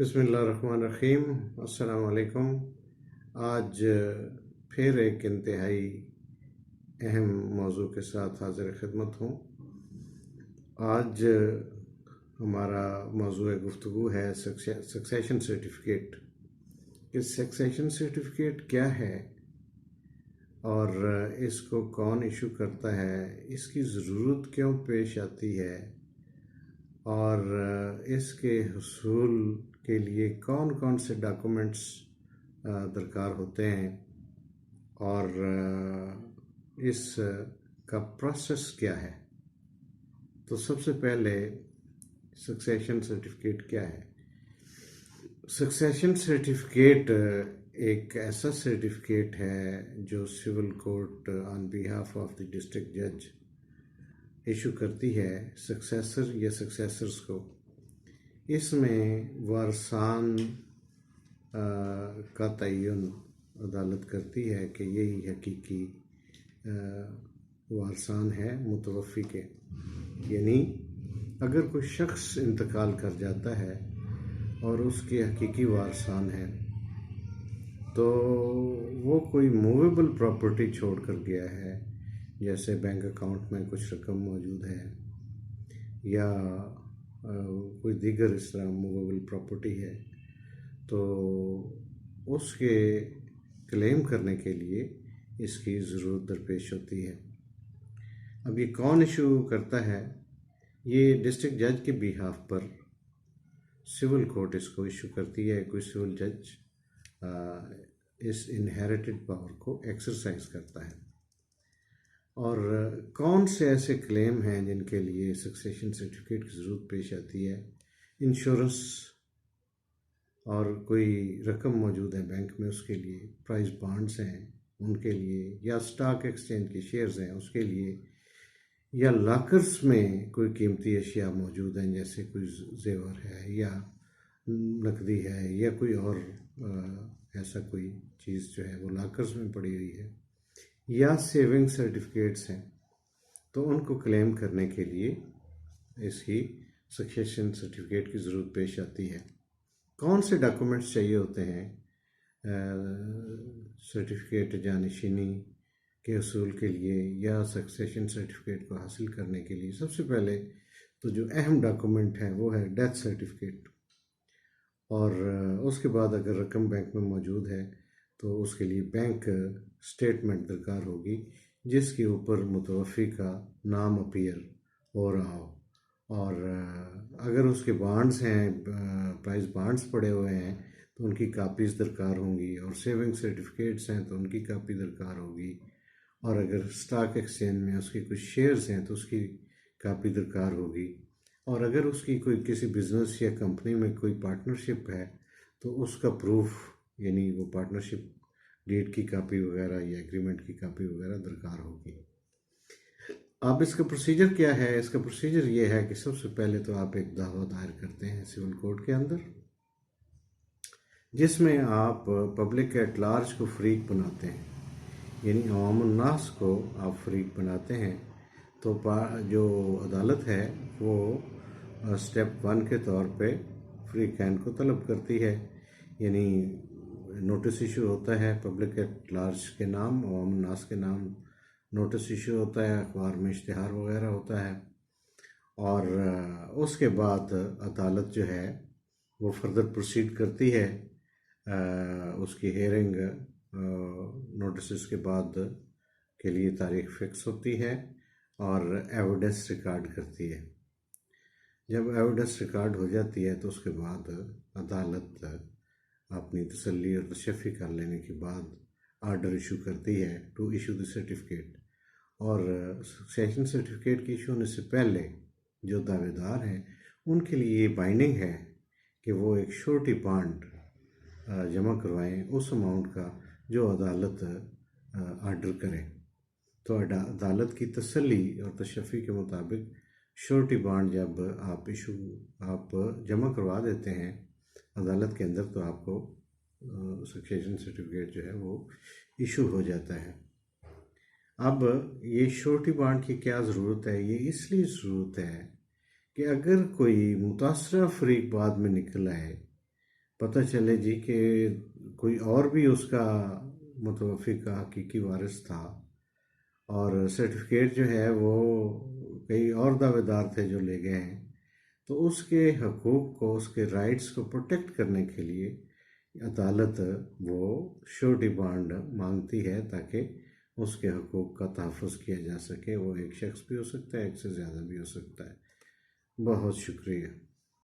बिस्मिल्लाहिर्रहमानिर्रहीम। अस्सलाम वालेकुम। आज फिर एक इंतहाई अहम मौजू के साथ हाजिर खिदमत हूँ। आज हमारा मौजू गुफ्तगू है सक्सेशन सर्टिफिकेट। कि सक्सेशन सर्टिफिकेट क्या है और इसको कौन इशू करता है, इसकी ज़रूरत क्यों पेश आती है और इसके हुसूल के लिए कौन कौन से डॉक्यूमेंट्स दरकार होते हैं और इस का प्रोसेस क्या है। तो सबसे पहले सक्सेशन सर्टिफिकेट क्या है। सक्सेशन सर्टिफिकेट एक ऐसा सर्टिफिकेट है जो civil court on behalf of the district जज इशू करती है सक्सेसर या सक्सेसर्स को। इसमें वारसान का तयन अदालत करती है कि यही हकीकी वारसान है मुतवफ़ी के। यानी अगर कोई शख्स इंतकाल कर जाता है और उसके हकीकी वारसान है तो वो कोई मूवेबल प्रॉपर्टी छोड़ कर गया है, जैसे बैंक अकाउंट में कुछ रकम मौजूद है या कोई दीगर इस तरह मूवेबल प्रॉपर्टी है, तो उसके क्लेम करने के लिए इसकी ज़रूरत दरपेश होती है। अब ये कौन इशू करता है? ये डिस्ट्रिक्ट जज के बिहाफ पर सिविल कोर्ट इसको इशू करती है। कोई सिविल जज इस इनहेरिटेड पावर को एक्सरसाइज करता है। और कौन से ऐसे क्लेम हैं जिनके लिए सक्सेशन सर्टिफिकेट की ज़रूरत पेश आती है? इंश्योरेंस और कोई रकम मौजूद है बैंक में उसके लिए, प्राइस बॉन्ड्स हैं उनके लिए, या स्टॉक एक्सचेंज के शेयर्स हैं उसके लिए, या लॉकर्स में कोई कीमती अशिया मौजूद हैं जैसे कोई जेवर है या नकदी है या कोई और ऐसा कोई चीज़ जो है वो लॉकर्स में पड़ी हुई है, या सेविंग सर्टिफिकेट्स हैं, तो उनको क्लेम करने के लिए इसकी सक्सेशन सर्टिफिकेट की ज़रूरत पेश आती है। कौन से डॉक्यूमेंट्स चाहिए होते हैं सर्टिफिकेट जानशीनी के असूल के लिए या सक्सेशन सर्टिफिकेट को हासिल करने के लिए? सबसे पहले तो जो अहम डॉक्यूमेंट है वो है डेथ सर्टिफिकेट, और उसके बाद अगर रकम बैंक में मौजूद है तो उसके लिए बैंक स्टेटमेंट दरकार होगी जिसके ऊपर मुतवफ़ी का नाम अपीयर हो रहा हो, और अगर उसके बॉन्ड्स हैं, प्राइस बॉन्ड्स पड़े हुए हैं तो उनकी कापीज़ दरकार होंगी, और सेविंग सर्टिफिकेट्स हैं तो उनकी कापी दरकार होगी, और अगर स्टॉक एक्सचेंज में उसके कुछ शेयर्स हैं तो उसकी कापी दरकार होगी, और अगर उसकी कोई किसी बिज़नेस या कंपनी में कोई पार्टनरशिप है तो उसका प्रूफ, यानी वो पार्टनरशिप डीड की कापी वगैरह या एग्रीमेंट की कापी वगैरह दरकार होगी। अब इसका प्रोसीजर क्या है? इसका प्रोसीजर ये है कि सबसे पहले तो आप एक दावा दायर करते हैं सिविल कोर्ट के अंदर, जिसमें आप पब्लिक एट लार्ज को फरीक बनाते हैं, यानी अवामुन नास को आप फरीक बनाते हैं। तो जो अदालत है वो स्टेप 1 के तौर पे फरीक हैन को तलब करती है, यानी नोटिस इशू होता है पब्लिक एट लार्ज के नाम, अवामुन नास के नाम नोटिस इशू होता है, अखबार में इश्तिहार वगैरह होता है, और उसके बाद अदालत जो है वो फर्दर प्रोसीड करती है। उसकी हेयरिंग नोटिस के बाद के लिए तारीख फिक्स होती है और एविडेंस रिकॉर्ड करती है। जब एविडेंस रिकॉर्ड हो जाती है तो उसके बाद अदालत अपनी तसल्ली और तशफ़ी कर लेने के बाद आर्डर इशू करती है टू इशू द सर्टिफिकेट। और सक्सेशन सर्टिफिकेट की इशू होने से पहले जो दावेदार हैं उनके लिए ये बाइंडिंग है कि वो एक श्योरिटी बॉन्ड जमा करवाएं उस अमाउंट का जो अदालत आर्डर करे। तो अदालत की तसल्ली और तशफ़ी के मुताबिक श्योरिटी बॉन्ड जब आप जमा करवा देते हैं अदालत के अंदर तो आपको सक्सेशन सर्टिफिकेट जो है वो इशू हो जाता है। अब ये श्योरिटी बॉन्ड की क्या ज़रूरत है? ये इसलिए ज़रूरत है कि अगर कोई मुतासरा फरीक बाद में निकल आए پتہ چلے جی کہ کوئی اور بھی اس کا متوفی کا حقیقی وارث تھا، اور سرٹیفکیٹ جو ہے وہ کئی اور دعوے دار تھے جو لے گئے ہیں، تو اس کے حقوق کو، اس کے رائٹس کو پروٹیکٹ کرنے کے لیے عدالت وہ شورٹی بانڈ مانگتی ہے تاکہ اس کے حقوق کا تحفظ کیا جا سکے۔ وہ ایک شخص بھی ہو سکتا ہے، ایک سے زیادہ بھی ہو سکتا ہے۔ بہت شکریہ۔